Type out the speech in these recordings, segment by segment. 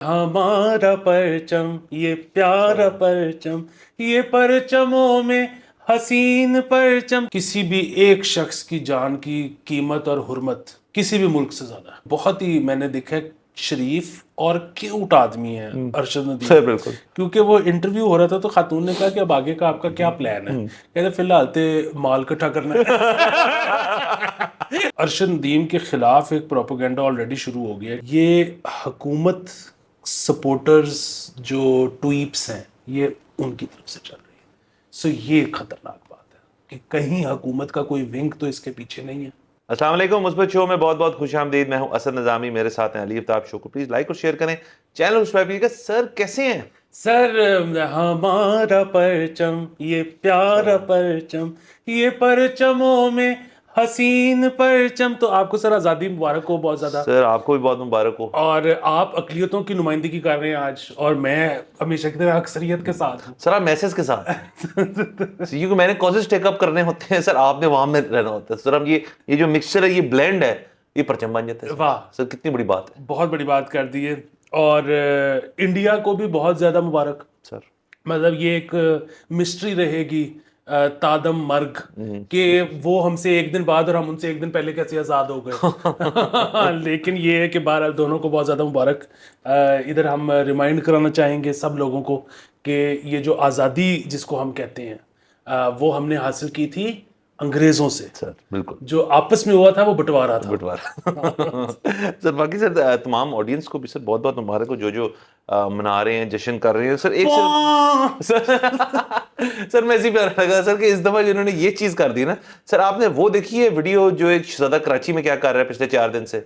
ہمارا پرچم یہ پیارا پرچم، یہ پرچموں میں حسین پرچم. کسی بھی ایک شخص کی جان کی قیمت اور حرمت کسی بھی ملک سے زیادہ ہے. بہت ہی میں نے دیکھا ہے شریف اور کیوٹ آدمی ہے ارشد ندیم. سر بالکل. کیونکہ وہ انٹرویو ہو رہا تھا تو خاتون نے کہا کہ اب آگے کا آپ کا کیا پلان ہے؟ کہتے فی الحال تے مال اکٹھا کرنا ہے. ارشد ندیم کے خلاف ایک پروپیگنڈا آلریڈی شروع ہو گیا ہے. یہ حکومت سپورٹرز جو ٹویپس ہیں یہ ان کی طرف سے چل رہی ہے. سو یہ خطرناک بات ہے کہ کہیں حکومت کا کوئی ونگ تو اس کے پیچھے نہیں ہے. السلام علیکم. مثبت شو میں بہت بہت خوش آمدید. میں ہوں اسد نظامی، میرے ساتھ ہیں علی افتاب. شو کو پلیز لائک اور شیئر کریں، چینل کو سبسکرائب کیجیے گا. سر کیسے ہیں؟ سر ہمارا پرچم یہ پیارا پرچم، یہ پرچموں میں حسین پرچم. تو آپ کو سر آزادی مبارک ہو بہت زیادہ. سر آپ کو بھی بہت مبارک ہو. اور آپ اقلیتوں کی نمائندگی کر رہے ہیں آج، اور میں ہمیشہ کی طرح اکثریت کے ساتھ ہوں. سر آپ میسز کے ساتھ کیونکہ میں نے کازز ٹیک اپ کرنے ہوتے ہیں سر، آپ نے وہاں میں رہنا ہوتا ہے سر. اب یہ جو مکسچر ہے، یہ بلینڈ ہے، یہ پرچم بن جاتا ہے. واہ سر کتنی بڑی بات ہے، بہت بڑی بات کر دی ہے. اور انڈیا کو بھی بہت زیادہ مبارک. سر مطلب یہ ایک مسٹری رہے گی تادم مرگ کہ وہ ہم سے ایک دن بعد اور ہم ان سے ایک دن پہلے کیسے آزاد ہو گئے. لیکن یہ ہے کہ بہرحال دونوں کو بہت زیادہ مبارک. ادھر ہم ریمائنڈ کرانا چاہیں گے سب لوگوں کو کہ یہ جو آزادی جس کو ہم کہتے ہیں وہ ہم نے حاصل کی تھی انگریزوں سے. سر بالکل. جو آپس میں ہوا تھا وہ بٹوارا تھا. سر باقی سر تمام آڈینس کو بھی سر بہت بہت مبارک ہو جو منا رہے ہیں، جشن کر رہے ہیں. سر ایک سر میں اسی پہ لگا سر کہ اس دفعہ جنہوں نے یہ چیز کر دی نا سر، آپ نے وہ دیکھی ہے ویڈیو جو ایک شہزادہ کراچی میں کیا کر رہا ہے پچھلے 4 دن سے.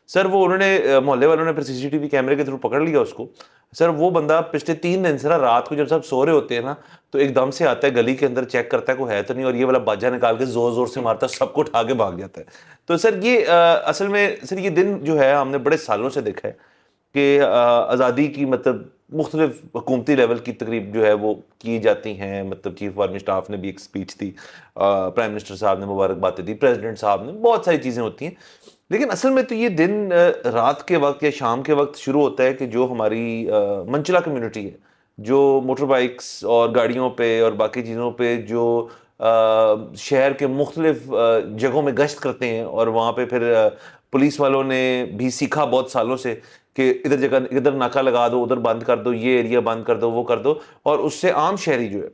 سر وہ انہوں نے محلے والوں نے پھر سی سی ٹی وی کیمرے کے تھرو پکڑ لیا اس کو. سر وہ بندہ پچھلے 3 دن سے نا رات کو جب سب سو رہے ہوتے ہیں نا تو ایک دم سے آتا ہے گلی کے اندر، چیک کرتا ہے کوئی ہے تو نہیں، اور یہ والا باجا نکال کے زور زور سے مارتا ہے، سب کو اٹھا کے بھاگ جاتا ہے. تو سر یہ اصل میں سر یہ دن جو ہے ہم نے بڑے سالوں سے دیکھا ہے کہ آزادی کی مطلب مختلف حکومتی لیول کی تقریب جو ہے وہ کی جاتی ہیں. مطلب چیف آرمی اسٹاف نے بھی ایک سپیچ دی، پرائم منسٹر صاحب نے مبارک باتیں دی، پریزیڈنٹ صاحب نے، بہت ساری چیزیں ہوتی ہیں. لیکن اصل میں تو یہ دن رات کے وقت یا شام کے وقت شروع ہوتا ہے کہ جو ہماری منچلا کمیونٹی ہے، جو موٹر بائکس اور گاڑیوں پہ اور باقی چیزوں پہ جو شہر کے مختلف جگہوں میں گشت کرتے ہیں، اور وہاں پہ پھر پولیس والوں نے بھی سیکھا بہت سالوں سے کہ ادھر جگہ ادھر ناکہ لگا دو، ادھر بند کر دو، یہ ایریا بند کر دو، وہ کر دو. اور اس سے عام شہری جو ہے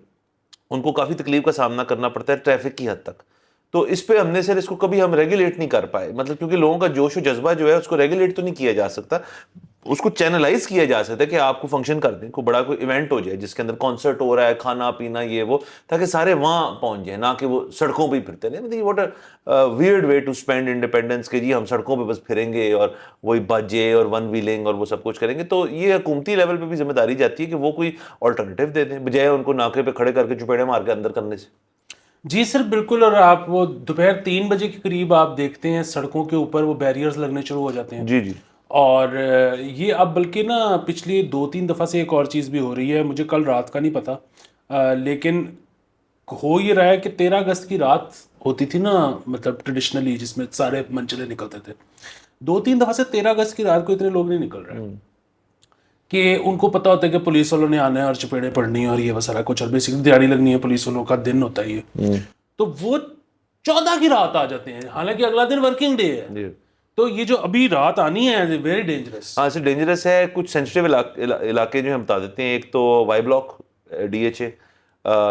ان کو کافی تکلیف کا سامنا کرنا پڑتا ہے ٹریفک کی حد تک. تو اس پہ ہم نے سر اس کو کبھی ہم ریگولیٹ نہیں کر پائے، مطلب کیونکہ لوگوں کا جوش و جذبہ جو ہے اس کو ریگولیٹ تو نہیں کیا جا سکتا، اس کو چینلائز کیا جا سکتا ہے کہ آپ کو فنکشن کر دیں، کوئی بڑا کوئی ایونٹ ہو جائے جس کے اندر کانسرٹ ہو رہا ہے، کھانا پینا یہ وہ، تاکہ سارے وہاں پہنچ جائیں، نہ کہ وہ سڑکوں پہ ہی پھرتے رہیں. مطلب what a weird way to spend independence کہ جی ہم سڑکوں پہ بس پھریں گے اور وہی باجے اور ون ویلنگ اور وہ سب کچھ کریں گے. تو یہ حکومتی لیول پہ بھی ذمہ داری جاتی ہے کہ وہ کوئی آلٹرنیٹیو دے دیں بجائے ان کو ناکے پہ کھڑے کر کے چپیڑے مار کے اندر کرنے سے. جی سر بالکل. اور آپ وہ دوپہر 3 بجے کے قریب آپ دیکھتے ہیں سڑکوں کے اوپر وہ بیریئرز لگنے شروع ہو جاتے ہیں. جی جی. اور یہ اب بلکہ نا پچھلی 2-3 دفعہ سے ایک اور چیز بھی ہو رہی ہے، مجھے کل رات کا نہیں پتا، لیکن ہو یہ رہا ہے کہ 13 اگست کی رات ہوتی تھی نا، مطلب ٹریڈیشنلی جس میں سارے منچلے نکلتے تھے. 2-3 دفعہ سے 13 اگست کی رات کو اتنے لوگ نہیں نکل رہے کہ ان کو پتا ہوتا ہے کہ پولیس والوں نے آنا ہے اور چپیڑے پڑنی ہے اور یہ وہ سارا کچھ، اور بیسیکلی دیہڑی لگنی ہے، پولیس والوں کا دن ہوتا ہے یہ. تو وہ 14 کی رات آ جاتے ہیں، حالانکہ اگلا دن ورکنگ ڈے ہے. تو یہ جو ابھی رات آنی ہے ویری ڈینجرس. ہاں سر ڈینجرس ہے. کچھ سینسٹیو علاقے جو ہم بتا دیتے ہیں. ایک تو Y block, D H A,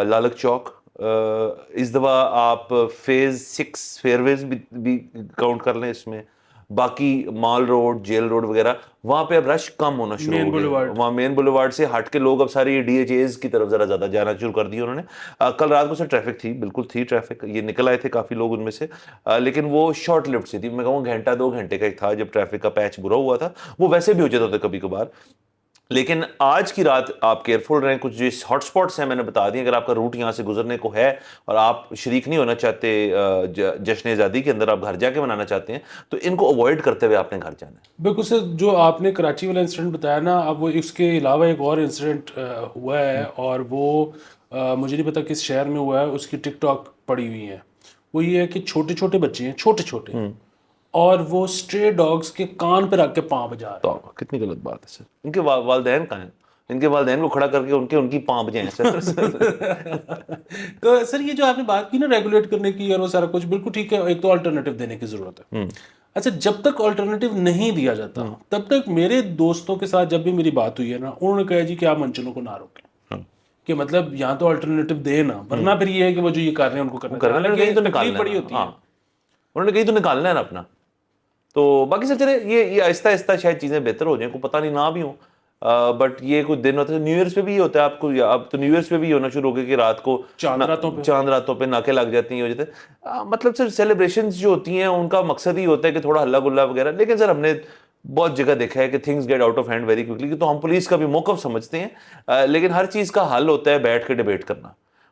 Lalik Chowk. اس دفعہ آپ فیز 6 فیئر ویز بھی کاؤنٹ کر لیں اس میں. باقی مال روڈ، جیل روڈ وغیرہ وہاں پہ اب رش کم ہونا شروع ہو گیا. وہاں مین بولیوارڈ سے ہٹ کے لوگ اب ساری ڈی ایچ ایز کی طرف ذرا زیادہ جانا شروع کر دی انہوں نے. کل رات کو سر ٹریفک تھی، بالکل تھی ٹریفک، یہ نکل آئے تھے کافی لوگ ان میں سے، لیکن وہ شارٹ لفٹ سی تھی. میں کہوں 1-2 گھنٹے کا ایک تھا جب ٹریفک کا پیچ برا ہوا تھا. وہ ویسے بھی ہو جاتا تھا کبھی کبھار. لیکن آج کی رات آپ کیئرفل رہیں. کچھ جو ہاٹ سپاٹس ہیں میں نے بتا دی، اگر آپ کا روٹ یہاں سے گزرنے کو ہے اور آپ شریک نہیں ہونا چاہتے جشن آزادی کے اندر، آپ گھر جا کے منانا چاہتے ہیں تو ان کو اوائڈ کرتے ہوئے آپ نے گھر جانا ہے. بالکل سر. جو آپ نے کراچی والا انسیڈنٹ بتایا نا، اب وہ اس کے علاوہ ایک اور انسیڈنٹ ہوا ہے، اور وہ مجھے نہیں پتا کس شہر میں ہوا ہے، اس کی ٹک ٹاک پڑی ہوئی ہے. وہ یہ ہے کہ چھوٹے چھوٹے بچے ہیں، چھوٹے چھوٹے، اور وہ اسٹرے ڈاگس کے کان پہ رکھ کے پاؤں بجا رہے تو کتنی غلط بات ہے سر. ان کے والدین کہاں ہیں؟ ان کے والدین کو کھڑا کر کے ان کی پاؤں بجائیں سر. تو سر یہ جو آپ نے بات کی نا ریگولیٹ کرنے کی اور وہ سارا کچھ بالکل ٹھیک ہے, ایک تو آلٹرنیٹیو دینے کی ضرورت ہے. اچھا, جب تک آلٹرنیٹیو نہیں دیا جاتا تب تک میرے دوستوں کے ساتھ جب بھی میری بات ہوئی ہے نا, انہوں نے کہا جی کہ آپ منچلوں کو نہ روکیں, کہ مطلب یہاں تو آلٹرنیٹیو دے نا, ورنہ پھر یہ ہے کہ وہ جو یہ کر رہے ہیں ان کو کرنا تکلیف بڑی ہوتی ہے. انہوں نے کہیں تو نکالنا ہے نا اپنا. تو باقی سر چلے یہ آہستہ آہستہ شاید چیزیں بہتر ہو جائیں, کو پتہ نہیں نہ بھی ہوں, بٹ یہ کچھ دن ہوتے ہیں. نیو ایئرس پہ بھی ہوتا ہے آپ کو, اب تو نیو ایئرس پہ بھی ہونا شروع ہو گیا کہ رات کو چاند راتوں پہ ناکے لگ جاتی ہیں ہو جاتے ہیں. مطلب سر سیلیبریشنز جو ہوتی ہیں ان کا مقصد ہی ہوتا ہے کہ تھوڑا ہلا گلا وغیرہ. لیکن سر ہم نے بہت جگہ دیکھا ہے کہ things get out of hand very quickly, تو ہم پولیس کا بھی موقف سمجھتے ہیں, لیکن ہر چیز کا حل ہوتا ہے بیٹھ کے ڈیبیٹ کرنا.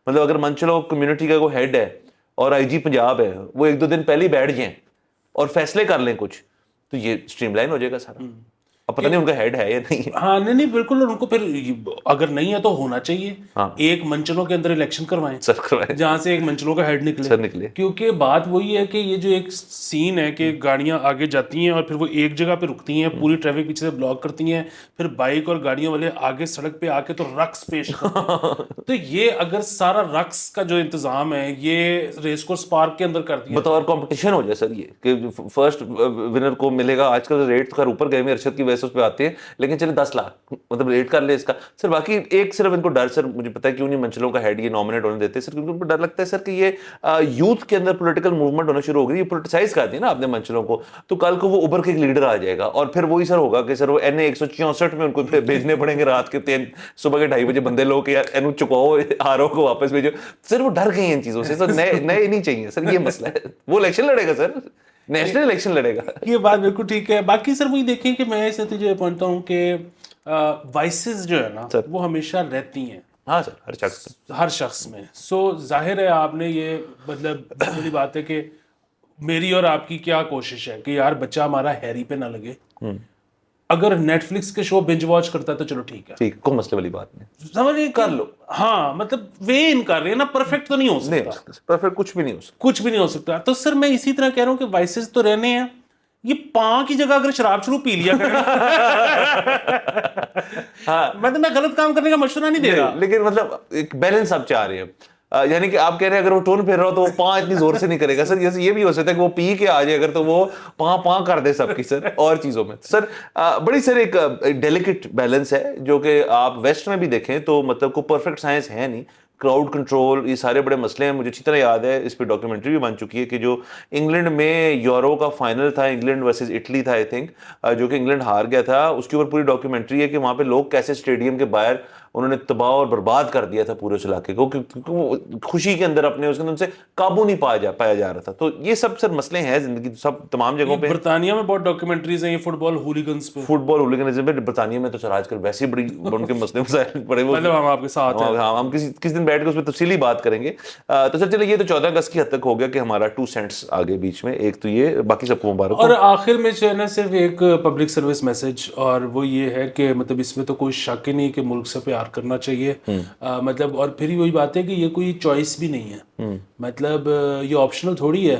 مطلب اگر منچلو کمیونٹی کا کوئی ہیڈ ہے اور آئی جی پنجاب ہے, وہ ایک دو دن پہلے ہی بیٹھ جائیں اور فیصلے کر لیں کچھ, تو یہ اسٹریم لائن ہو جائے گا سارا. اب پتہ نہیں ان کا ہیڈ ہے یا نہیں. ہاں نہیں بالکل, ان کو پھر اگر نہیں ہے تو ہونا چاہیے ایک منچلوں کے اندر الیکشن کروائیں جہاں سے ایک منچلوں کا ہیڈ نکلے. کیونکہ بات وہی ہے کہ یہ جو ایک سین ہے کہ گاڑیاں آگے جاتی ہیں اور پھر وہ ایک جگہ پہ رکتی ہیں, پوری ٹریفک پیچھے سے بلاک کرتی ہیں, پھر بائک اور گاڑیوں والے آگے سڑک پہ آ کے تو رقص پیش کرتے ہیں. تو یہ اگر سارا رقص کا جو انتظام ہے یہ ریس کورس پارک کے اندر کر دیا بطور کمپٹیشن ہو جائے سر, یہ کہ فرسٹ ونر کو ملے گا. آج کل ریٹ خیر اوپر گئے میں ارشد کی وجہ سے اس پہ آتے ہیں, لیکن چلے 10 لاکھ مطلب ریٹ کر لے اس کا. سر باقی ایک صرف ان کو ڈر, سر مجھے پتا ہے کیوں نہیں منچلوں کا ہیڈ یہ نامنیٹ ہونے دیتے سر, کیونکہ ان کو ڈر لگتا ہے سر کہ یہ یوتھ کے اندر پولیٹیکل موومنٹ ہونا شروع ہو گئی. یہ پولیٹیسائز کر دیا نا آپ نے منچلوں کو, تو کل کو وہ ابھر کے ایک لیڈر آ جائے گا, اور پھر وہی سر ہوگا کہ سر وہ NA 164 میں ان کو بھیجنے پڑیں گے رات کے 3 صبح کے 2:30 بجے بندے لوگ کہ یار اینو چکاؤ آرو کو واپس بھیجو. سر وہ ڈر گئے ہیں ان چیزوں سے سر, نئے نہیں چاہیے سر, یہ مسئلہ ہے. وہ الیکشن لڑے گا سر, نیشنل الیکشن لڑے گا. یہ بات بالکل ٹھیک ہے. باقی سر وہی دیکھیں کہ میں اس نتیجے پہ پہنچتا ہوں کہ وائسز جو ہے نا وہ ہمیشہ رہتی ہیں. ہاں سر, ہر شخص میں. سو ظاہر ہے آپ نے یہ مطلب بڑی بات ہے کہ میری اور آپ کی کیا کوشش ہے کہ یار بچہ ہمارا ہیری پہ نہ لگے. اگر نیٹ فلکس کے شو بنج واچ کرتا ہے تو چلو ٹھیک ہے, کوئی مسئلے والی بات نہیں, سمجھ کر لو. ہاں مطلب وے ان کر رہے ہیں نا, پرفیکٹ تو نہیں ہو سکتا, پرفیکٹ کچھ بھی نہیں ہو سکتا, کچھ بھی نہیں ہو سکتا. تو سر میں اسی طرح کہہ رہا ہوں کہ وائسز تو رہنے ہیں, یہ پاں کی جگہ اگر شراب شروع پی لیا کریں مطلب میں غلط کام کرنے کا مشورہ نہیں دے رہا, لیکن مطلب ایک بیلنس آپ چاہ رہے ہیں. یعنی کہ آپ کہہ رہے ہیں اگر وہ ٹون پھیر رہا ہو تو وہ پاں اتنی زور سے نہیں کرے گا سر. جیسے یہ بھی ہو سکتا ہے کہ وہ پی کے آ جائے اگر, تو وہ پاں کر دے سب کی سر اور چیزوں میں. سر بڑی سر ایک ڈیلیکیٹ بیلنس ہے جو کہ آپ ویسٹ میں بھی دیکھیں تو مطلب کوئی پرفیکٹ سائنس ہے نہیں. کراؤڈ کنٹرول, یہ سارے بڑے مسئلے ہیں. مجھے اچھی طرح یاد ہے, اس پہ ڈاکیومنٹری بھی بن چکی ہے کہ جو انگلینڈ میں یورو کا فائنل تھا, انگلینڈ ورسز اٹلی تھا آئی تھنک, جو کہ انگلینڈ ہار گیا تھا, اس کے اوپر پوری ڈاکیومنٹری ہے کہ وہاں پہ لوگ کیسے اسٹیڈیم کے باہر انہوں نے تباہ اور برباد کر دیا تھا پورے اس علاقے کو, کیونکہ وہ خوشی کے اندر اپنے اس کے اندر ان سے قابو نہیں پایا جا رہا تھا. تو یہ سب سر مسئلے ہیں زندگی سب تمام جگہوں پہ. برطانیہ میں بہت ڈاکیومنٹریز ہیں یہ فٹ بال ہولیگنز پہ, فٹ بال ہولیگنزم پہ. برطانیہ میں تو سر آج کل ویسے بڑی ان کے مسئلے مسائل بڑے, مطلب ہم آپ کے ساتھ ہیں, ہم کسی دن بیٹھ کے اس پہ تفصیلی بات کریں گے. تو سر چلے یہ تو 14 اگست کی حد تک ہو گیا کہ ہمارا 2 سینٹس آگے بیچ میں, ایک تو یہ, باقی سب کو مبارک. اور آخر میں جو ہے نا صرف ایک پبلک سروس میسج, اور وہ یہ ہے کہ مطلب اس میں تو کوئی شک ہی نہیں کہ ملک سے پیار کرنا چاہیے. مطلب اور پھر وہی بات ہے کہ یہ کوئی چوائس بھی نہیں ہے, مطلب یہ آپشنل تھوڑی ہے.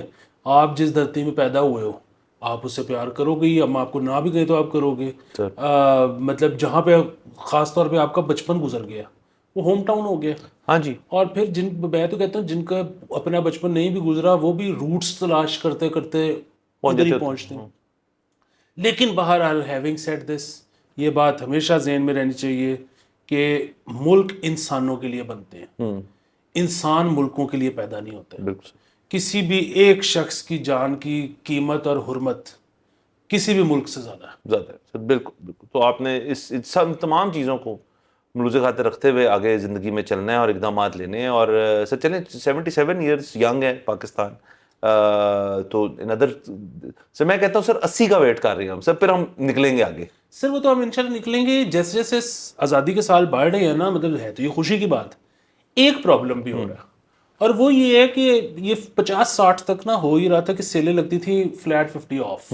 آپ جس دھرتی میں پیدا ہوئے ہو آپ اس سے پیار کرو گے, ہم آپ کو نہ بھی کہیں تو آپ کرو گے. مطلب جہاں پہ خاص طور پہ آپ کا بچپن گزر گیا وہ ہوم ٹاؤن ہو گیا. ہاں جی. اور پھر میں تو کہتا ہوں جن کا اپنا بچپن نہیں بھی گزرا وہ بھی روٹس تلاش کرتے کرتے ادھر ہی پہنچتے ہیں. لیکن بہرحال ہیونگ سیڈ دس, یہ بات ہمیشہ ذہن میں رہنی چاہیے کہ ملک انسانوں کے لیے بنتے ہیں, انسان ملکوں کے لیے پیدا نہیں ہوتے. بالکل. کسی بھی ایک شخص کی جان کی قیمت اور حرمت کسی بھی ملک سے زیادہ ہے. بالکل. تو آپ نے اس سب تمام چیزوں کو ملوز خاطر رکھتے ہوئے آگے زندگی میں چلنا ہے اور اقدامات لینے ہیں. اور سر چلیں 77 ایئرس ینگ ہے پاکستان, تو اندر سر میں کہتا ہوں سر 80 کا ویٹ کر رہے ہیں ہم سر, پھر ہم نکلیں گے آگے. سر وہ تو ہم انشاءاللہ نکلیں گے جیسے جیسے آزادی کے سال بڑھ رہے ہیں نا. مطلب ہے تو یہ خوشی کی بات, ایک پرابلم بھی ہو رہا ہے, اور وہ یہ ہے کہ یہ 50-60 تک نہ ہو ہی رہا تھا کہ سیلیں لگتی تھی فلیٹ 50 آف.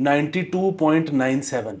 92.97,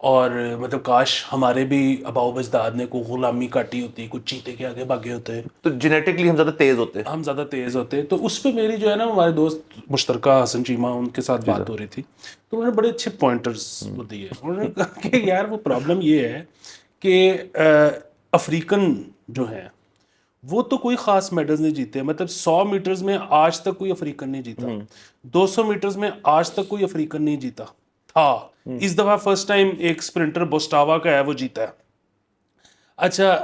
اور مطلب کاش ہمارے بھی آباؤ اجداد نے کوئی غلامی کاٹی ہوتی, کچھ چیتے کے آگے بھاگے ہوتے, تو جینیٹکلی ہم زیادہ تیز ہوتے ہیں. ہم زیادہ تیز ہوتے. تو اس پہ میری جو ہے نا ہمارے دوست مشترکہ حسن چیمہ, ان کے ساتھ بات ہو رہی تھی, تو انہوں نے بڑے اچھے پوائنٹرز وہ دیے. انہوں نے کہا کہ یار وہ پرابلم یہ ہے کہ افریقن جو ہیں وہ تو کوئی خاص میڈلز نہیں جیتے. مطلب 100 میٹرز میں آج تک کوئی افریقن نہیں جیتا, 200 میٹرز میں آج تک کوئی افریقن نہیں جیتا تھا. اس دفعہ فرسٹ ٹائم ایک سپرنٹر بوسٹاوا کا ہے وہ جیتا ہے. اچھا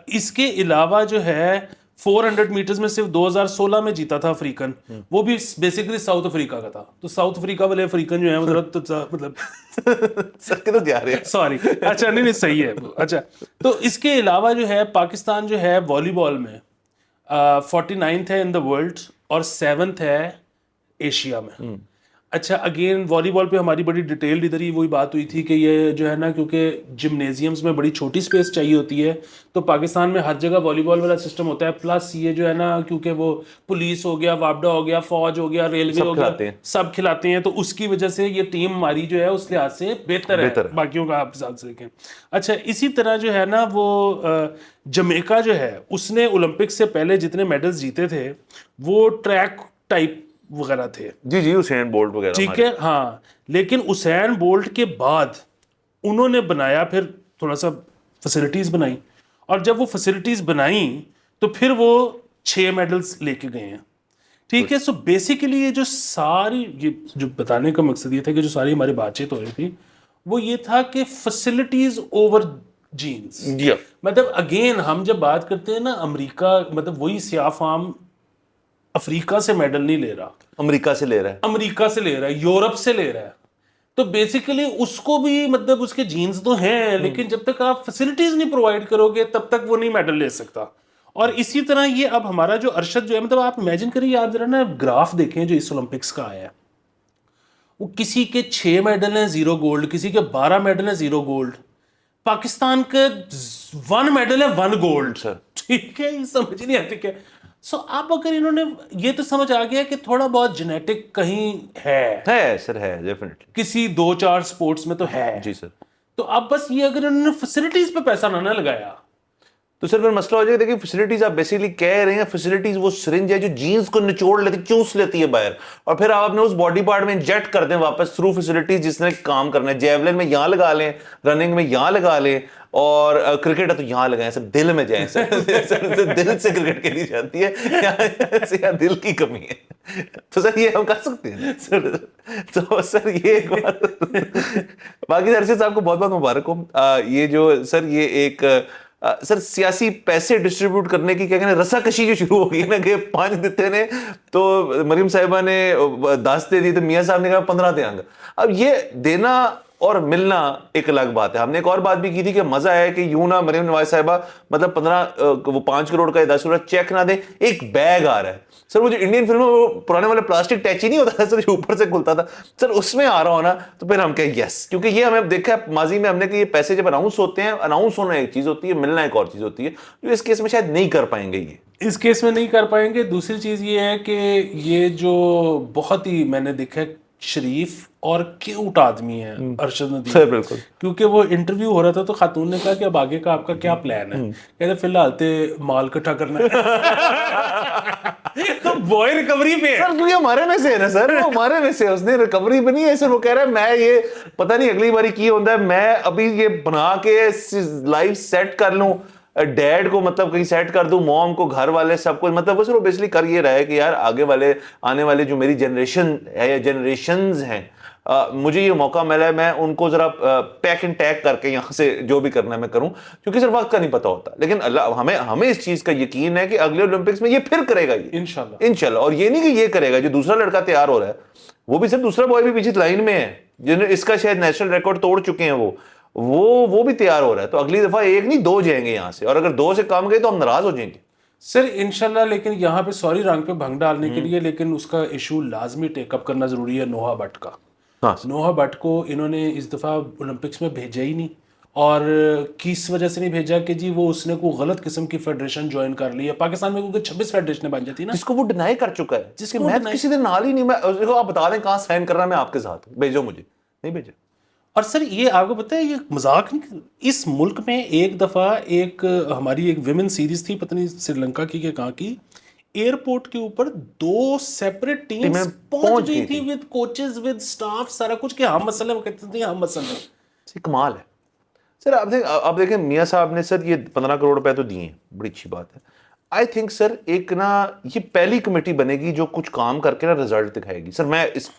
اس کے علاوہ جو ہے 400 میٹرز میں صرف 2016 میں جیتا تھا افریقن, وہ بھی بیسیکلی ساؤتھ افریقہ کا تھا. تو ساؤتھ افریقہ والے افریقن جو ہیں مطلب سوری اچھا نہیں صحیح ہے. اچھا تو اس کے علاوہ جو ہے پاکستان جو ہے والی بال میں 49th ہے ان دا ورلڈ اور 7th ہے ایشیا میں. اچھا اگین والی بال پہ ہماری بڑی ڈیٹیلڈ ادھر ہی وہی بات ہوئی تھی کہ یہ جو ہے نا کیونکہ جمنیزیمز میں بڑی چھوٹی سپیس چاہیے ہوتی ہے, تو پاکستان میں ہر جگہ والی بال والا سسٹم ہوتا ہے. پلس یہ جو ہے نا کیونکہ وہ پولیس ہو گیا, وابڈا ہو گیا, فوج ہو گیا, ریلوے ہو گیا, سب کھلاتے ہیں, تو اس کی وجہ سے یہ ٹیم ہماری جو ہے اس لحاظ سے بہتر ہے باقیوں کا آپ حساب سے دیکھیں. اچھا اسی طرح جو ہے نا وہ جمیکا جو ہے اس نے اولمپکس سے پہلے جتنے میڈلز جیتے تھے وہ ٹریک ٹائپ وغیرہ تھے. جی حسین بولٹ وغیرہ, ٹھیک ہے ہاں, لیکن اسین بولٹ کے بعد انہوں نے بنایا پھر تھوڑا سا فیسلٹیز بنائی, اور جب وہ فیسلٹیز بنائیں تو پھر وہ 6 میڈلز لے کے گئے ہیں. ٹھیک ہے, سو بیسیکلی یہ جو ساری یہ جو بتانے کا مقصد یہ تھا کہ جو ساری ہماری بات چیت ہو رہی تھی وہ یہ تھا کہ فیسلٹیز اوور جینز. مطلب اگین ہم جب بات کرتے ہیں نا امریکہ, مطلب وہی سیاہ فام افریقہ سے میڈل نہیں لے رہا, امریکہ سے لے رہا ہے, امریکہ سے لے رہا ہے, یورپ سے لے رہا ہے. تو بیسیکلی اس کو بھی مطلب اس کے جینز تو ہیں, لیکن جب تک آپ فیسلٹیز نہیں پرووائڈ کرو گے تب تک وہ نہیں میڈل لے سکتا. اور اسی طرح یہ اب ہمارا جو ارشد جو ہے, مطلب آپ امیجن کریے, آپ ذرا نا گراف دیکھیں جو اس اولمپکس کا آیا ہے, وہ کسی کے 6 میڈل ہیں 0 گولڈ, کسی کے 12 میڈل ہیں 0 گولڈ, پاکستان کے 1 میڈل ہے 1 گولڈ. ٹھیک ہے, یہ سمجھ نہیں آتی کیا. سو اب اگر انہوں نے یہ تو سمجھ آ گیا کہ تھوڑا بہت جینیٹک کہیں ہے سر, ہے ڈیفینیٹلی کسی 2-4 سپورٹس میں تو ہے. جی سر. تو اب بس یہ اگر انہوں نے فیسلٹیز پہ پیسہ نہ لگایا تو سر پھر مسئلہ ہو جائے گا. دیکھیں فیسلٹیز آپ بیسیکلی کہہ رہے ہیں, فیسلٹیز وہ سرنج ہے جو جینز کو نچوڑ لیتی, چوس لیتی ہے باہر, اور پھر آپ اپنے اس باڈی پارٹ میں انجیکٹ کر دیں واپس تھرو فیسلٹیز جس نے کام کرنا ہے. جیولن میں یہاں لگا لیں, رننگ میں یہاں لگا لیں, اور کرکٹ ہے تو یہاں لگائیں سر, دل میں جائیں سر, دل سے کرکٹ کھیلی جاتی ہے, یہاں دل کی کمی ہے. تو سر یہ ہم کر سکتے ہیں سر. تو سر یہ ایک بات. باقی سر صاحب کو بہت بہت مبارک ہو. یہ جو سر یہ ایک سر سیاسی پیسے ڈسٹریبیوٹ کرنے کی کیا کہنا رسا کشی جو شروع ہو گئی نا کہ 5 دیتے نے تو مریم صاحبہ نے 10 دے دی تو میاں صاحب نے کہا 15 دیں گے. اب یہ دینا اور ملنا ایک الگ بات ہے. ہم نے ایک اور بات بھی کی تھی کہ مزہ آیا کہ یوں نہ مریم نواز صاحبہ مطلب 5 کروڑ کا 10 کروڑ چیک نہ دیں, ایک بیگ آ رہا ہے سر. وہ جو انڈین فلم میں وہ پرانے والے پلاسٹک ٹیچی نہیں ہوتا تھا سر جو اوپر سے کھلتا تھا سر, اس میں آ رہا ہونا, تو پھر ہم کہیں یس, کیونکہ یہ ہمیں دیکھا ہے ماضی میں ہم نے کہ یہ پیسے جب اناؤنس ہوتے ہیں, اناؤنس ہونا ایک چیز ہوتی ہے, ملنا ایک اور چیز ہوتی ہے, جو اس کیس میں شاید نہیں کر پائیں گے. یہ اس کیس میں نہیں کر پائیں گے. دوسری چیز یہ ہے کہ یہ جو بہت ہی میں نے دیکھا شریف اور کیوٹ آدمی ہے ارشد ندیم, بالکل, کیونکہ وہ انٹرویو ہو رہا تھا تو خاتون نے کہا کہ اب آگے کا آپ کا کیا پلان ہے, کہتے فی الحال تے مال اکٹھا کرنا ہے. تو بوائے ریکوری پہ سر, کیونکہ ہمارے میں سے ہے نا سر, ہمارے میں سے اس نے ریکوری بنی ہے سر. وہ کہہ رہا ہے میں یہ پتہ نہیں اگلی باری کی ہوتا ہے, میں ابھی یہ بنا کے لائف سیٹ کر لوں, ڈیڈ کو مطلب کہیں سیٹ کر دوں, موم کو, گھر والے سب کو, مطلب وہ بیسکلی کر یہ رہا ہے کہ یار آگے والے آنے والے جو میری جنریشن ہے یا جنریشنز ہیں, مجھے یہ موقع ملا ہے, میں ان کو ذرا پیک اینڈ ٹیگ کر کے یہاں سے جو بھی کرنا ہے میں کروں, کیونکہ سر وقت کا نہیں پتا ہوتا. لیکن اللہ ہمیں اس چیز کا یقین ہے کہ اگلے اولمپکس میں یہ پھر کرے گا, یہ انشاءاللہ. اور یہ نہیں کہ یہ کرے گا, جو دوسرا لڑکا تیار ہو رہا ہے وہ بھی سر, دوسرا بوائے بھی پیچھے لائن میں ہے جنہوں اس کا شاید نیشنل ریکارڈ توڑ چکے ہیں, وہ بھی تیار ہو رہا ہے. تو اگلی دفعہ 1 نہیں 2 جائیں گے یہاں سے, اور اگر 2 سے کم گئے تو ہم ناراض ہو جائیں گے سر انشاءاللہ. لیکن یہاں پہ سوری رنگ پہ بھنگ ڈالنے کے لیے, لیکن اس کا ایشو لازمی ٹیک اپ کرنا ضروری ہے نوحہ بٹ کا. نوحہ بٹ کو انہوں نے اس دفعہ اولمپکس میں بھیجا ہی نہیں, اور کس وجہ سے نہیں بھیجا کہ جی وہ اس نے کوئی غلط قسم کی فیڈریشن جوائن کر لی ہے. پاکستان میں کیونکہ 26 فیڈریشنیں بن جاتی ہیں نا, جس کو وہ ڈینائی کر چکا ہے, جس کے میں کسی دن نال ہی نہیں, میں آپ بتا دیں کہاں سائن کر رہا ہے, میں آپ کے ساتھ بھیجو, مجھے نہیں بھیجا. اور سر یہ آپ کو پتہ ہے یہ مذاق نہیں، اس ملک میں ایک دفعہ ایک ہماری ایک ویمن سیریز تھی، پتہ نہیں سری لنکا کی کہ کہاں کی، ایئرپورٹ کے اوپر 2 سیپریٹ ٹیمیں ٹیمز پہنچ پہنچ گئی گئی تھی تھی. ود کوچز ود سٹاف سارا کچھ کہ ہم مسئلہ، وہ کہتے تھے ہم مسئلہ. یہ کمال ہے سر. آپ دیکھیں میاں صاحب نے سر یہ 15 کروڑ روپے تو دیے ہیں، بڑی اچھی بات ہے. آئی تھنک سر ایک نا یہ پہلی کمیٹی بنے گی جو کچھ کام کر کے نا رزلٹ دکھائے گی. سر میں اس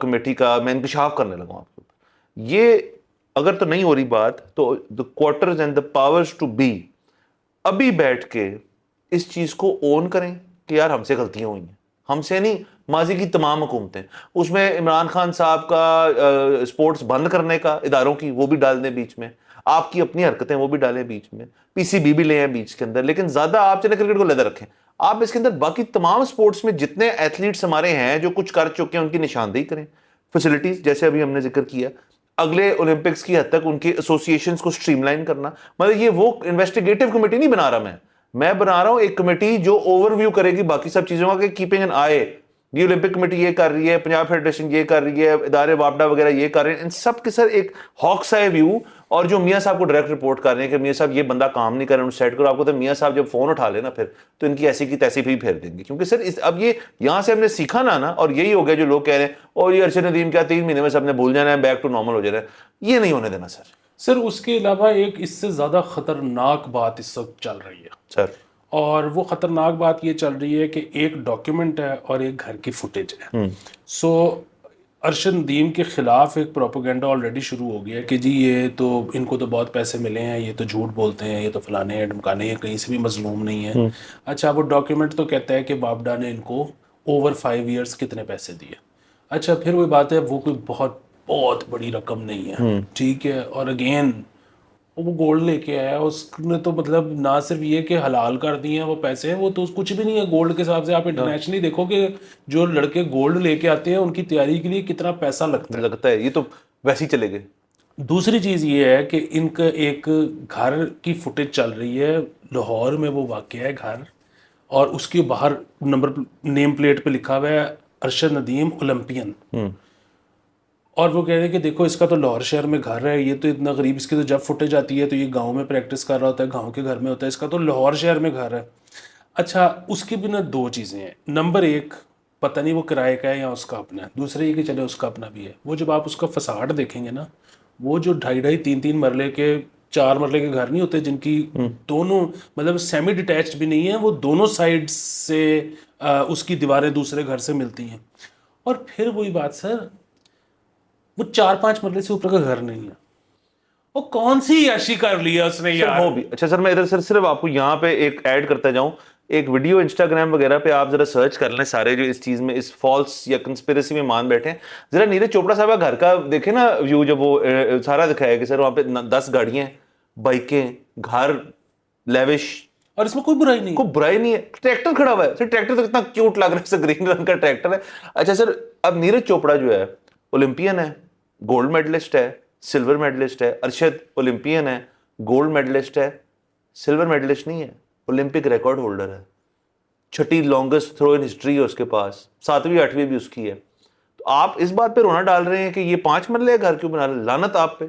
کمیٹی کا میں انکشاف کرنے لگا ہوں آپ کے اوپر. یہ اگر تو نہیں ہو رہی بات تو the quarters and the powers to be ابھی بیٹھ کے اس چیز کو اون کریں کہ یار ہم سے غلطیاں ہوئی ہیں، ہم سے نہیں، ماضی کی تمام حکومتیں. اس میں عمران خان صاحب کا سپورٹس بند کرنے کا اداروں کی وہ بھی ڈال دیں بیچ میں، آپ کی اپنی حرکتیں وہ بھی ڈالیں بیچ میں، پی سی بی بھی لے ہیں بیچ کے اندر. لیکن زیادہ آپ چلے کرکٹ کو لیدر رکھیں. آپ اس کے اندر باقی تمام سپورٹس میں جتنے ایتھلیٹس ہمارے ہیں جو کچھ کر چکے ہیں ان کی نشاندہی کریں. فیسلٹیز جیسے ابھی ہم نے ذکر کیا، اگلے اولمپکس کی حد تک ان کی ایسوسیشنز کو سٹریم لائن کرنا. مطلب یہ وہ انویسٹیگیٹو کمیٹی نہیں بنا رہا میں بنا رہا ہوں ایک کمیٹی جو اوور ویو کرے گی باقی سب چیزوں کا کہ کیپنگ این آئی. یہ اولمپک کمیٹی یہ کر رہی ہے، پنجاب فیڈریشن یہ کر رہی ہے، ادارے واپڈا وغیرہ یہ کر رہے ہیں، ان سب کے سر ایک ہاکس آئی ویو. اور جو میاں صاحب کو ڈائریکٹ رپورٹ کر رہے ہیں کہ میاں صاحب یہ بندہ کام نہیں کر رہے ہیں، سیٹ کرو. آپ کو تو میاں صاحب جب فون اٹھا لے نا پھر تو ان کی ایسی کی تیسی بھی پھیر دیں گے. کیونکہ سر اب یہ یہاں سے ہم نے سیکھا نا اور یہی ہو گیا جو لوگ کہہ رہے ہیں اور یہ ارشد ندیم کیا 3 مہینے میں سب نے بھول جانا ہے، بیک ٹو نارمل ہو جانا ہے. یہ نہیں ہونے دینا سر. سر اس کے علاوہ ایک اس سے زیادہ خطرناک بات اس وقت چل رہی ہے، سر اور وہ خطرناک بات یہ چل رہی ہے کہ ایک ڈاکیومنٹ ہے اور ایک گھر کی فوٹیج ہے. سو ارشد ندیم کے خلاف ایک پروپیگنڈا آلریڈی شروع ہو گیا ہے کہ جی یہ تو ان کو تو بہت پیسے ملے ہیں، یہ تو جھوٹ بولتے ہیں، یہ تو فلانے ہیں ڈمکانے ہیں، کہیں سے بھی مظلوم نہیں ہے. اچھا وہ ڈاکیومنٹ تو کہتا ہے کہ باپڈا نے ان کو اوور 5 ایئرس کتنے پیسے دیے. اچھا پھر وہی بات ہے، وہ کوئی بہت بہت بڑی رقم نہیں ہے، ٹھیک ہے. اور اگین وہ گولڈ لے کے آیا، اس نے تو مطلب نہ صرف یہ کہ حلال کر دیے ہیں وہ پیسے، وہ تو کچھ بھی نہیں ہے گولڈ کے حساب سے. آپ انٹرنیشنلی دیکھو کہ جو لڑکے گولڈ لے کے آتے ہیں ان کی تیاری کے لیے کتنا پیسہ لگتا ہے. یہ تو ویسے ہی چلے گئے. دوسری چیز یہ ہے کہ ان کا ایک گھر کی فوٹیج چل رہی ہے، لاہور میں وہ واقع ہے گھر، اور اس کے باہر نیم پلیٹ پہ لکھا ہوا ہے ارشد ندیم اولمپین. اور وہ کہہ رہے ہیں کہ دیکھو اس کا تو لاہور شہر میں گھر ہے، یہ تو اتنا غریب، اس کی تو جب فوٹیج آتی ہے تو یہ گاؤں میں پریکٹس کر رہا ہوتا ہے، گاؤں کے گھر میں ہوتا ہے، اس کا تو لاہور شہر میں گھر ہے. اچھا اس کی بھی نا 2 چیزیں ہیں. نمبر 1 پتہ نہیں وہ کرائے کا ہے یا اس کا اپنا ہے. دوسرے یہ کہ چلے اس کا اپنا بھی ہے. وہ جب آپ اس کا فساڈ دیکھیں گے نا، وہ جو 2.5 3 مرلے کے 4 مرلے کے گھر نہیں ہوتے جن کی دونوں مطلب سیمی ڈیٹیچڈ بھی نہیں ہیں، وہ دونوں سائڈ سے اس کی دیواریں دوسرے گھر سے ملتی ہیں. اور پھر وہی بات سر، وہ 4-5 مرلے سے اوپر کا گھر نہیں ہے. وہ کون سی عیاشی کر لیا اس نے یار. ہو بھی اچھا سر، میں ادھر سر صرف آپ کو یہاں پہ ایک ایڈ کرتا جاؤں، ایک ویڈیو انسٹاگرام وغیرہ پہ آپ ذرا سرچ کر لیں سارے جو اس چیز میں اس فالس یا کنسپیریسی میں مان بیٹھے ہیں. ذرا نیرج چوپڑا صاحب کا گھر کا دیکھیں نا ویو، جب وہ سارا دکھایا کہ سر وہاں پہ 10 گاڑیاں، بائکیں، گھر لیوش، اور اس میں کوئی برائی نہیں. کوئی برائی نہیں ہے. ٹریکٹر کھڑا ہوا ہے سر، ٹریکٹر تو کتنا کیوٹ لگ رہا ہے، گرین رنگ کا ٹریکٹر ہے. اچھا سر اب نیرج چوپڑا جو ہے اولمپئن ہے، گولڈ میڈلسٹ ہے، سلور میڈلسٹ ہے. ارشد اولمپئن ہے، گولڈ میڈلسٹ ہے، سلور میڈلسٹ نہیں ہے، اولمپک ریکارڈ ہولڈر ہے. 6ٹھی لانگسٹ تھرو ان ہسٹری ہے اس کے پاس، 7ویں 8ویں بھی اس کی ہے. تو آپ اس بات پہ رونا ڈال رہے ہیں کہ یہ 5 مرلے گھر کیوں بنا رہے؟ لعنت آپ پہ.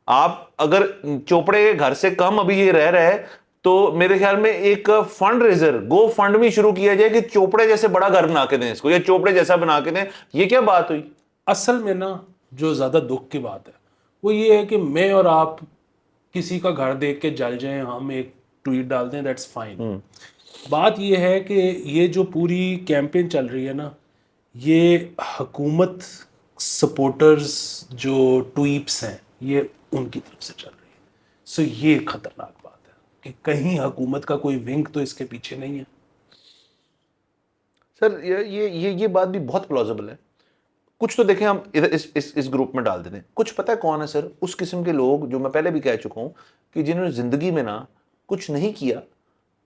آپ اگر چوپڑے کے گھر سے کم ابھی یہ رہ رہا ہے تو میرے خیال میں ایک فنڈ ریزر، گو فنڈ بھی شروع کیا جائے کہ چوپڑے جیسے بڑا گھر بنا کے دیں اس کو، یا چوپڑے جیسا بنا کے دیں. یہ کیا بات ہوئی؟ اصل میں نا جو زیادہ دکھ کی بات ہے وہ یہ ہے کہ میں اور آپ کسی کا گھر دیکھ کے جل جائیں، ہم ایک ٹویٹ ڈال دیں، دیٹس فائن. بات یہ ہے کہ یہ جو پوری کیمپین چل رہی ہے نا، یہ حکومت سپورٹرز جو ٹویپس ہیں یہ ان کی طرف سے چل رہی ہے. سو یہ خطرناک بات ہے کہ کہیں حکومت کا کوئی ونگ تو اس کے پیچھے نہیں ہے. سر یہ بات بھی بہت پلازیبل ہے. کچھ تو دیکھیں ہم ادھر اس گروپ میں ڈال دیتے ہیں. کچھ پتہ ہے کون ہے سر؟ اس قسم کے لوگ جو میں پہلے بھی کہہ چکا ہوں کہ جنہوں نے زندگی میں نا کچھ نہیں کیا،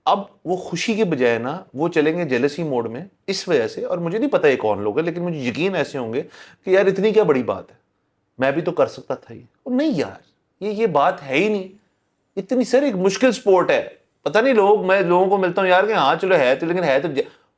اب وہ خوشی کے بجائے نا وہ چلیں گے جیلسی موڈ میں اس وجہ سے. اور مجھے نہیں پتا یہ کون لوگ ہیں، لیکن مجھے یقین ایسے ہوں گے کہ یار اتنی کیا بڑی بات ہے، میں بھی تو کر سکتا تھا. یہ نہیں یار، یہ بات ہے ہی نہیں. اتنی سر ایک مشکل سپورٹ ہے. پتہ نہیں میں لوگوں کو ملتا ہوں یار کہ ہاں چلو ہے تو، لیکن ہے تو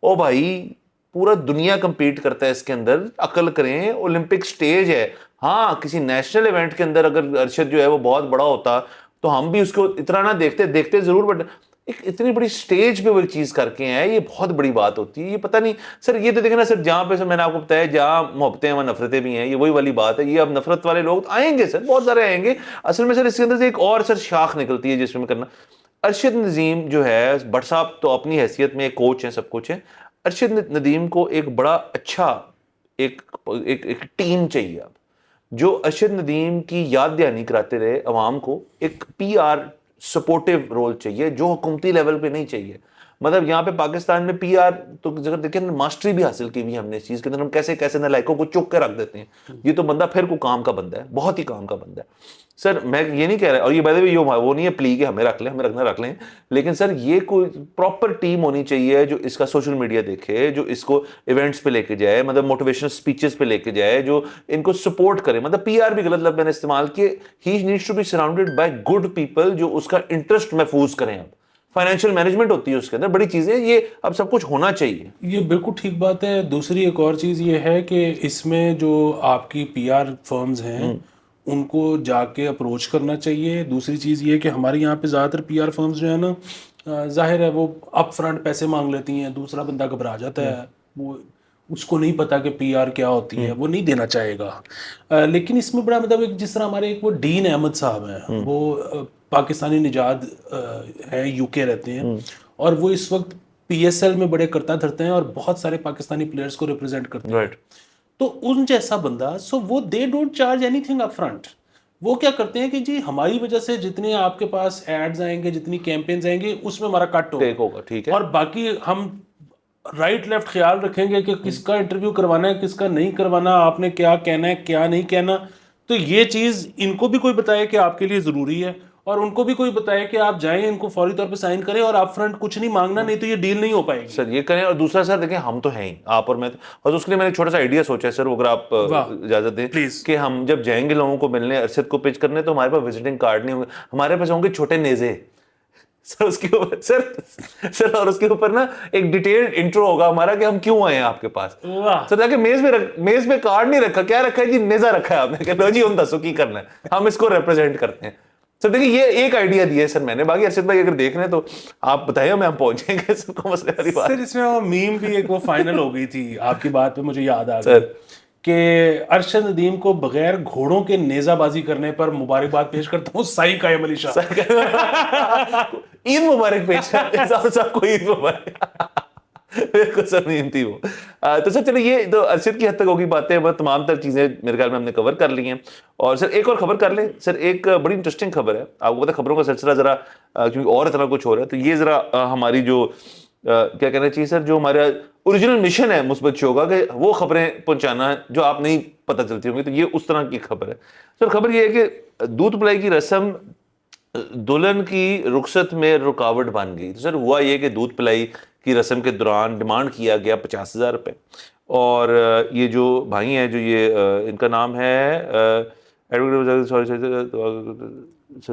او بھائی پورا دنیا کمپیٹ کرتا ہے اس کے اندر. عقل کریں، اولمپک سٹیج ہے. ہاں کسی نیشنل ایونٹ کے اندر اگر ارشد جو ہے وہ بہت بڑا ہوتا تو ہم بھی اس کو اتنا نہ دیکھتے ضرور, بٹ ایک اتنی بڑی سٹیج پہ وہ چیز کر کے ہیں, یہ بہت بڑی بات ہوتی ہے. یہ پتہ نہیں سر, یہ تو دیکھیں نا سر, جہاں پہ سر میں نے آپ کو بتایا جہاں محبتیں ہیں وہاں نفرتیں بھی ہیں, یہ وہی والی بات ہے. یہ اب نفرت والے لوگ آئیں گے سر, بہت سارے آئیں گے. اصل میں سر اس کے اندر سے ایک اور سر شاخ نکلتی ہے جس میں کرنا. ارشد ندیم جو ہے, بٹ صاحب تو اپنی حیثیت میں ایک کوچ ہیں, سب کچھ ہیں. ارشد ندیم کو ایک بڑا اچھا ایک ٹیم چاہیے اب, جو ارشد ندیم کی یاد دہانی کراتے رہے عوام کو. ایک پی آر سپورٹیو رول چاہیے جو حکومتی لیول پہ نہیں چاہیے. مطلب یہاں پہ پاکستان میں پی آر تو اگر دیکھیں ماسٹری بھی حاصل کی ہوئی ہم نے اس چیز کے اندر, ہم کیسے کیسے نالائکوں کو چک کے رکھ دیتے ہیں. یہ تو بندہ پھر کو کام کا بندہ ہے, بہت ہی کام کا بندہ ہے سر. میں یہ نہیں کہہ رہا, اور یہ بات یہ وہ نہیں ہے پلی کہ ہمیں رکھ لیں, ہمیں رکھنا رکھ لیں, لیکن سر یہ کوئی پراپر ٹیم ہونی چاہیے جو اس کا سوشل میڈیا دیکھے, جو اس کو ایونٹس پہ لے کے جائے, مطلب موٹیویشنل اسپیچز پہ لے کے جائے, جو ان کو سپورٹ کرے. مطلب پی آر بھی غلط لفظ میں نے استعمال کیے. He needs to be surrounded by good people جو اس کا انٹرسٹ محفوظ کریں. اب فائنینشیل مینجمنٹ ہوتی ہے اس کے اندر, بڑی چیزیں, یہ اب سب کچھ ہونا چاہیے. یہ بالکل ٹھیک بات ہے. دوسری ایک اور چیز یہ ہے کہ اس میں جو آپ کی پی آر فرمز ہیں ان کو جا کے اپروچ کرنا چاہیے. دوسری چیز یہ کہ ہمارے یہاں پہ زیادہ تر پی آر فرمز جو ہے نا, ظاہر ہے وہ اپ فرنٹ پیسے مانگ لیتی ہیں, دوسرا بندہ گھبرا جاتا ہے, وہ اس کو نہیں پتا کہ پی آر کیا ہوتی ہے, وہ نہیں دینا چاہے گا. لیکن اس میں بڑا مطلب ایک جس طرح ہمارے ایک وہ ڈین احمد صاحب ہیں, وہ پاکستانی نژاد ہیں, یو کے رہتے ہیں, اور وہ اس وقت پی ایس ایل میں بڑے کرتا دھرتے ہیں اور بہت سارے پاکستانی پلیئرز کو ریپرزینٹ کرتے ہیں. تو ان جیسا بندہ, سو وہ they don't charge any thing up front. وہ کیا کرتے ہیں کہ جی ہماری وجہ سے جتنے آپ کے پاس ایڈز آئیں گے, جتنی کیمپینز آئیں گے, اس میں ہمارا کٹ ہوگا, ٹھیک ہے, اور باقی ہم رائٹ لیفٹ خیال رکھیں گے کہ کس کا انٹرویو کروانا ہے, کس کا نہیں کروانا, آپ نے کیا کہنا ہے کیا نہیں کہنا. تو یہ چیز ان کو بھی کوئی بتائے کہ آپ کے لیے ضروری ہے, اور ان کو بھی کوئی بتائے کہ آپ جائیں ان کو فوری طور پہ سائن کریں, اور آپ فرنٹ کچھ نہیں مانگنا, نہیں تو یہ ڈیل نہیں ہو پائے گی. سر یہ کریں. اور دوسرا سر دیکھیں, ہم تو ہیں ہی, آپ اور میں, اور اس کے لیے میں نے ایک چھوٹا سا آئیڈیا سوچا ہے سر, وہ اگر آپ اجازت دیں کہ ہم جب جائیں گے لوگوں کو ملنے, ارشد کو پیچ کرنے, تو ہمارے پاس وزٹنگ کارڈ نہیں ہوں گے, ہمارے پاس ہوں گے چھوٹے نیزے سر. اس کے اوپر سر اور اس کے اوپر نا ایک ڈیٹیلڈ انٹرو ہوگا ہمارا کہ ہم کیوں آئے ہیں آپ کے پاس. سر جا کے میز پہ کارڈ نہیں رکھا, کیا رکھا ہے جی, نیزا رکھا ہے آپ نے, کہ لو جی ہم دسو کی کرنا ہے, ہم اس کو ریپرزینٹ کرتے ہیں. سر دیکھیں یہ ایک آئیڈیا دیا ہے سر میں نے, باقی ارشد بھائی اگر دیکھ رہے ہیں تو آپ بتائیں, ہم پہنچیں گے سر کو مسئلے والی بات. سر اس میں وہ میم بھی ایک وہ فائنل ہو گئی تھی, آپ کی بات پہ مجھے یاد آ گئی کہ ارشد ندیم کو بغیر گھوڑوں کے نیزہ بازی کرنے پر مبارکباد پیش کرتا ہوں سائی قائم علی شاہ. عید مبارک پیش سب کو عید مبارک. بالکل سر نہیں تھی وہ. تو سر چلے یہ تو ارشد کی حد تک ہوگی باتیں, بس تمام تر چیزیں میرے خیال میں ہم نے کور کر لی ہیں. اور سر ایک اور خبر کر لیں سر, ایک بڑی انٹرسٹنگ خبر ہے. آپ کو پتا خبروں کا سلسلہ ذرا کیونکہ اور اتنا کچھ ہو رہا ہے, تو یہ ذرا ہماری جو کیا کہنا چاہیے سر, جو ہمارا اوریجنل مشن ہے مثبت شو کا, کہ وہ خبریں پہنچانا ہے جو آپ نہیں پتہ چلتی ہوں گی, تو یہ اس طرح کی خبر ہے. سر خبر یہ ہے کہ دودھ پلائی کی رسم دلہن کی رخصت میں رکاوٹ بن گئی. تو سر ہوا یہ کہ دودھ پلائی کی رسم کے دوران ڈیمانڈ کیا گیا 50,000 روپے, اور یہ جو بھائی ہیں, جو یہ ان کا نام ہے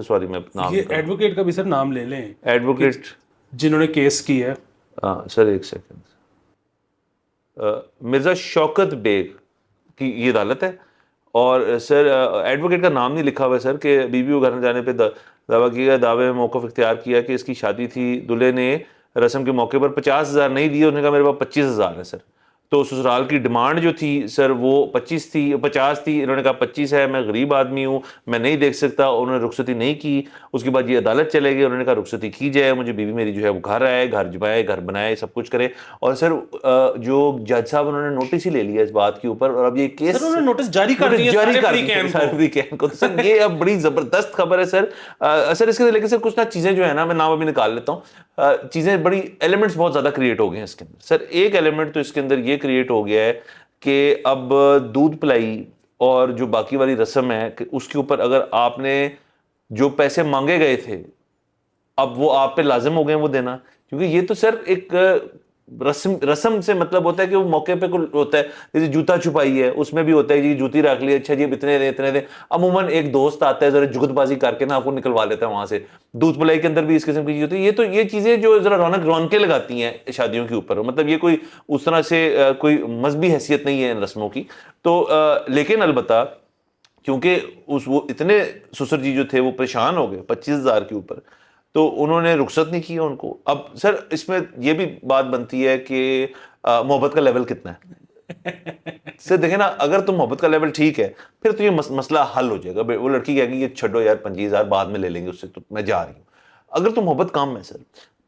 سوری میں نام, یہ ایڈوکیٹ کا بھی سر نام لے لیں, ایڈوکیٹ جنہوں نے کیس کی ہے. ہاں سر ایک سیکنڈ, مرزا شوکت بیگ کی یہ عدالت ہے. اور سر ایڈوکیٹ کا نام نہیں لکھا ہوا ہے سر, کہ بیوی کو گھر میں جانے پہ دعویٰ کیا, دعوے میں موقف اختیار کیا کہ اس کی شادی تھی, دلہے نے رسم کے موقع پر 50,000 نہیں دیے, انہوں نے کہا میرے پاس 25,000 ہے سر. تو سسرال کی ڈیمانڈ جو تھی سر وہ 50 تھی, انہوں نے کہا 25 ہے, میں غریب آدمی ہوں, میں نہیں دیکھ سکتا, انہوں نے رخصتی نہیں کی. اس کے بعد یہ عدالت چلے گئے, انہوں نے کہا رخصتی کی جائے, مجھے بیوی میری جو ہے وہ گھر آئے, گھر جمائے, گھر بنائے, سب کچھ کرے. اور سر جو جج صاحب انہوں نے نوٹس ہی لے لیا اس بات کے اوپر, اور اب یہ کیس سر انہوں نے نوٹس جاری کر دیا کو. سر یہ اب بڑی زبردست خبر ہے سر. سر اس کے لیکن سر کچھ نہ چیزیں جو ہے نا, میں نام ابھی نکال لیتا ہوں, چیزیں بڑی ایلیمنٹس بہت زیادہ کریٹ ہو گئے ہیں اس کے اندر. سر ایک ایلیمنٹ تو اس کے اندر یہ کریٹ ہو گیا ہے کہ اب دودھ پلائی اور جو باقی والی رسم ہے, کہ اس کے اوپر اگر آپ نے جو پیسے مانگے گئے تھے اب وہ آپ پہ لازم ہو گئے وہ دینا. کیونکہ یہ تو سر ایک رسم سے مطلب ہوتا ہے کہ وہ موقع پہ ہوتا ہے, جیسے جوتا چھپائی ہے اس میں بھی ہوتا ہے جی جوتی رکھ لی, اچھا جی اتنے دیں. عموماً ایک دوست آتا ہے ذرا جگت بازی کر کے نا آپ کو نکلوا لیتا ہے وہاں سے. دودھ پلائی کے اندر بھی اس قسم کی چیز ہوتی ہے. یہ تو یہ چیزیں جو ذرا رونقیں لگاتی ہیں شادیوں کے اوپر, مطلب یہ کوئی اس طرح سے کوئی مذہبی حیثیت نہیں ہے ان رسموں کی. تو لیکن البتہ کیونکہ وہ اتنے سسر جی جو تھے وہ پریشان ہو گئے 25,000 کے اوپر, تو انہوں نے رخصت نہیں کیا ان کو. اب سر اس میں یہ بھی بات بنتی ہے کہ محبت کا لیول کتنا ہے. سر دیکھیں نا, اگر تم محبت کا لیول ٹھیک ہے پھر تو یہ مسئلہ حل ہو جائے گا. وہ لڑکی کہے گی یہ چھڈو یار 25,000 بعد میں لے لیں گے اس سے, تو میں جا رہی ہوں. اگر تم محبت کم ہے سر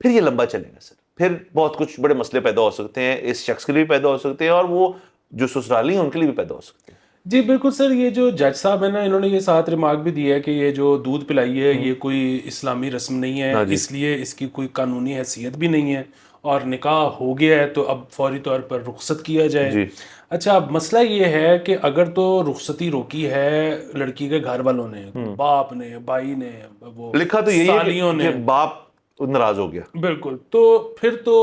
پھر یہ لمبا چلے گا سر, پھر بہت کچھ بڑے مسئلے پیدا ہو سکتے ہیں, اس شخص کے لیے بھی پیدا ہو سکتے ہیں اور وہ جو سسرالی ہیں ان کے لیے بھی پیدا ہو سکتے ہیں. جی بالکل سر, یہ جو جج صاحب ہیں نا, انہوں نے یہ ساتھ ریمارک بھی دیا ہے کہ یہ جو دودھ پلائی ہے یہ کوئی اسلامی رسم نہیں ہے, اس لیے اس کی کوئی قانونی حیثیت بھی نہیں ہے, اور نکاح ہو گیا ہے تو اب فوری طور پر رخصت کیا جائے. اچھا, اب مسئلہ یہ ہے کہ اگر تو رخصتی روکی ہے لڑکی کے گھر والوں نے, باپ نے, بھائی نے, وہ لکھا تو یہی سالیوں ہے کہ باپ ناراض ہو گیا. بالکل, تو پھر تو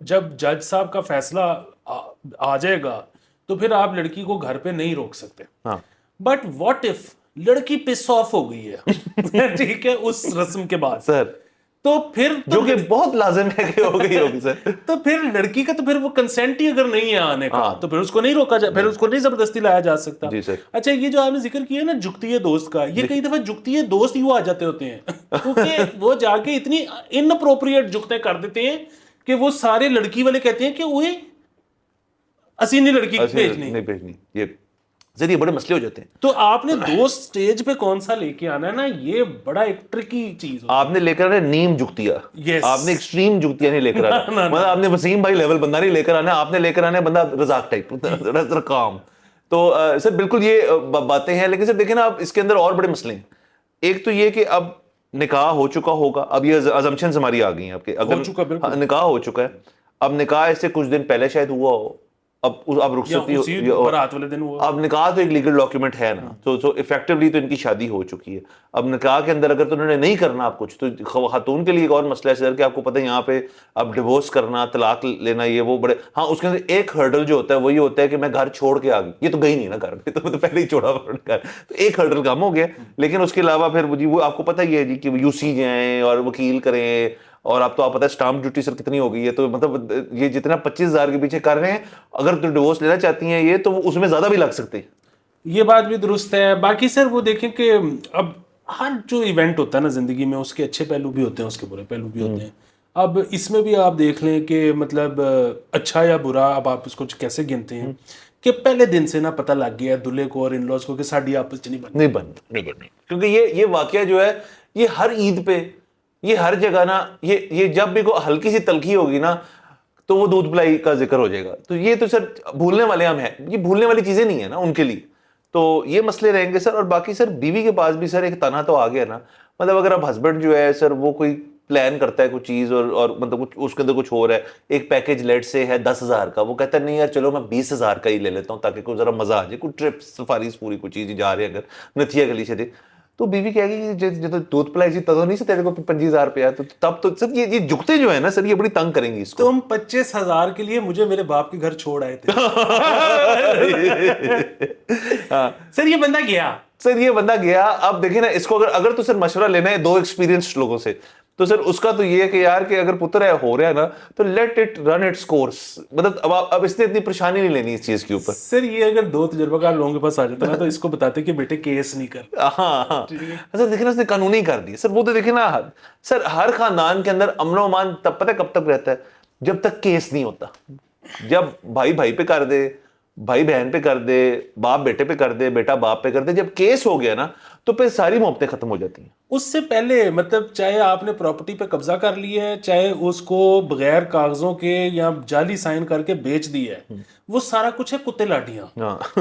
جب جج صاحب کا فیصلہ آ جائے گا تو پھر آپ لڑکی کو گھر پہ نہیں روک سکتے. بٹ واٹ اف لڑکی پس آف ہو گئی ہے ٹھیک ہے اس رسم کے بعد سر, تو پھر جو کہ بہت لازم ہے کہ ہو گئی ہوگی سر, تو پھر لڑکی کا تو پھر وہ کنسینٹ ہی اگر نہیں ہے آنے کا تو پھر اس کو نہیں روکا جائے, پھر اس کو نہیں زبردستی لایا جا سکتا. جی سر. اچھا, یہ جو آپ نے ذکر کیا نا جگتی دوست کا, یہ کئی دفعہ جگتی دوست ہی وہ آ جاتے ہوتے ہیں کیونکہ وہ جا کے اتنی ان اپروپریٹ جگتیں کر دیتے ہیں کہ وہ سارے لڑکی والے کہتے ہیں کہ وہی اسینی لڑکی بھیجنی. یہ سر یہ بڑے مسئلے ہو جاتے ہیں. تو آپ نے دوست سٹیج پہ کون سا لے کے آنا ہے نا, یہ بڑا ایک ٹرکی چیز ہے. آپ نے لے کر آنا نیم جگتیا, آپ نے ایکسٹریم جگتیا نہیں لے کر آنا, مطلب آپ نے وسیم بھائی لیول بندہ نہیں لے کر آنا, آپ نے لے کر آنا ہے بندہ رزاق ٹائپ کام. تو سر بالکل یہ باتیں ہیں, لیکن سر دیکھیں نا اب اس کے اندر اور بڑے مسئلے ہیں. ایک تو یہ کہ اب نکاح ہو چکا ہوگا, اب یہ ازمپشنز ہماری آ گئی ہیں, آپ کے اگر نکاح ہو چکا ہے, اب نکاح سے کچھ دن پہلے شاید ہوا ہو, اب رخصتی اب نکاح تو ایک لیگل ڈاکیومنٹ ہے نا, تو ایفیکٹولی تو ان کی شادی ہو چکی ہے. اب نکاح کے اندر اگر تو انہوں نے نہیں کرنا آپ کچھ, تو خاتون کے لیے ایک اور مسئلہ ہے سر کہ آپ کو پتہ ہے یہاں پہ اب ڈیورس کرنا, طلاق لینا, یہ وہ بڑے, ہاں اس کے اندر ایک ہرڈل جو ہوتا ہے وہ یہ ہوتا ہے کہ میں گھر چھوڑ کے آ گئی, یہ تو گئی نہیں نا گھر پہ, تو پہلے ہی چھوڑا گھر, تو ایک ہرڈل کم ہو گیا. لیکن اس کے علاوہ پھر جی وہ آپ کو پتہ ہی ہے جی کہ یو سی جائیں اور وکیل کریں, اور آپ پتہ ہے اسٹامپ ڈیوٹی سر کتنی ہو گئی ہے, تو مطلب یہ جتنا 25,000 کے پیچھے کر رہے ہیں, اگر تو ڈیورس لینا چاہتی ہیں یہ, تو اس میں زیادہ بھی لگ سکتے ہیں. یہ بات بھی درست ہے. باقی سر وہ دیکھیں کہ اب ہر جو ایونٹ ہوتا ہے نا زندگی میں, اس کے اچھے پہلو بھی ہوتے ہیں, اس کے برے پہلو بھی ہوتے ہیں. اب اس میں بھی آپ دیکھ لیں کہ مطلب اچھا یا برا, اب آپ اس کو کیسے گنتے ہیں کہ پہلے دن سے نا پتہ لگ گیا ہے دلہے کو اور ان لوز کو کہ ساڑی آپس نہیں بنتی, کیونکہ یہ واقعہ جو ہے یہ ہر عید پہ, یہ ہر جگہ نا, یہ جب بھی کوئی ہلکی سی تلخی ہوگی نا تو وہ دودھ پلائی کا ذکر ہو جائے گا. تو یہ تو سر بھولنے والے ہم ہیں, یہ بھولنے والی چیزیں نہیں ہیں نا ان کے لیے, تو یہ مسئلے رہیں گے سر. اور باقی سر بیوی کے پاس بھی سر ایک تانا تو آ گیا نا, مطلب اگر اب ہسبینڈ جو ہے سر وہ کوئی پلان کرتا ہے کوئی چیز اور مطلب اس کے اندر کچھ ہو رہا ہے, ایک پیکج لیٹ سے ہے 10,000 کا, وہ کہتا ہے نہیں یار چلو میں 20,000 کا ہی لے لیتا ہوں تاکہ کوئی ذرا مزہ آ جائے, کوئی ٹرپ سفاریز پوری کوئی چیز جا رہے ہیں اگر نتھیا گلی سے, تو بیوی کہے گی جب دودھ پلائی تھی تب نہیں سے تیرے کو 25,000 روپیہ, تو تب تو سر یہ جھکتے جو ہے نا سر یہ بڑی تنگ کریں گی اس کو. تم 25,000 کے لیے مجھے میرے باپ کے گھر چھوڑ آئے تھے سر, یہ بندہ گیا, سر یہ بندہ گیا. اب دیکھیں نا اس کو اگر تو سر مشورہ لینا ہے 2 ایکسپیرینسڈ لوگوں سے, تو سر اس کا تو یہ ہے کہ یار کہ اگر پتر ہے ہو رہا ہے نا تو let it run its course, مطلب اب اس نے اتنی پریشانی نہیں لینی اس چیز کے اوپر. سر یہ اگر 2 تجربہ کار لوگوں کے پاس آ جاتا نا تو اس کو بتاتے کہ بیٹے کیس نہیں کر. ہاں سر دیکھیں نا اس نے قانونی کر دی سر. وہ تو دیکھیں نا سر ہر خاندان کے اندر امن و امان تب پتہ کب تک رہتا ہے جب تک کیس نہیں ہوتا. جب بھائی بھائی پہ کر دے, بھائی بہن پہ کر دے, باپ بیٹے پہ کر دے, بیٹا باپ پہ کر دے, جب کیس ہو گیا نا تو پھر ساری محبتیں ختم ہو جاتی ہیں. اس سے پہلے مطلب چاہے آپ نے پراپرٹی پہ قبضہ کر لی ہے, چاہے اس کو بغیر کاغذوں کے یا جعلی سائن کر کے بیچ دی ہے, وہ سارا کچھ ہے کتے لاٹیاں.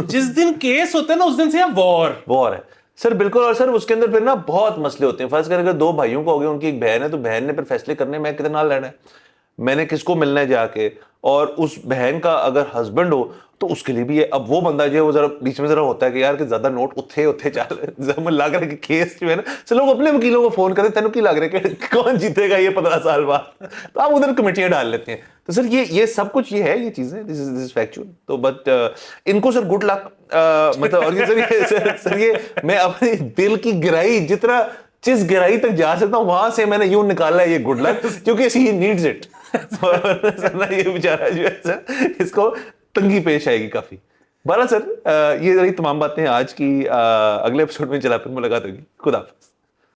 جس دن کیس ہوتا ہے نا اس دن سے وار ہے سر. بالکل. اور سر اس کے اندر پھر نا بہت مسئلے ہوتے ہیں. فرض کر اگر 2 بھائیوں کو ہو گیا, ان کی ایک بہن ہے, تو بہن نے پھر فیصلے کرنے میں کتنا لینا ہے, میں نے کس کو ملنا ہے جا کے, اور اس بہن کا اگر ہسبینڈ ہو تو اس کے لیے بھی ہے. اب وہ بندہ جو ہے وہ ذرا بیچ میں ذرا ہوتا ہے کہ یار کہ زیادہ نوٹ اتھے چل لگ رہا ہے کہ کیس جو ہے نا, چلو لوگ اپنے وکیلوں کو فون کرتے تینوں کی لگ رہا ہے کہ کون جیتے گا یہ 15 سال بعد, تو آپ ادھر کمیٹیاں ڈال لیتے ہیں. تو سر یہ سب کچھ یہ ہے, یہ چیزیں دس از فیکچوئل. تو بٹ ان کو سر گڈ لک, مطلب اور سر یہ میں اپنی دل کی گہرائی جتنا جس گہرائی تک جا سکتا ہوں وہاں سے میں نے یوں نکالا ہے یہ گڈ لک, کیونکہ ہی نیڈز اٹ. یہ بیچارہ جو ہے سر اس کو تنگی پیش آئے گی کافی. بہرحال سر یہ رہی تمام باتیں آج کی. اگلے ایپیسوڈ میں انشاءاللہ پھر ملاقات ہوگی. خدا حافظ.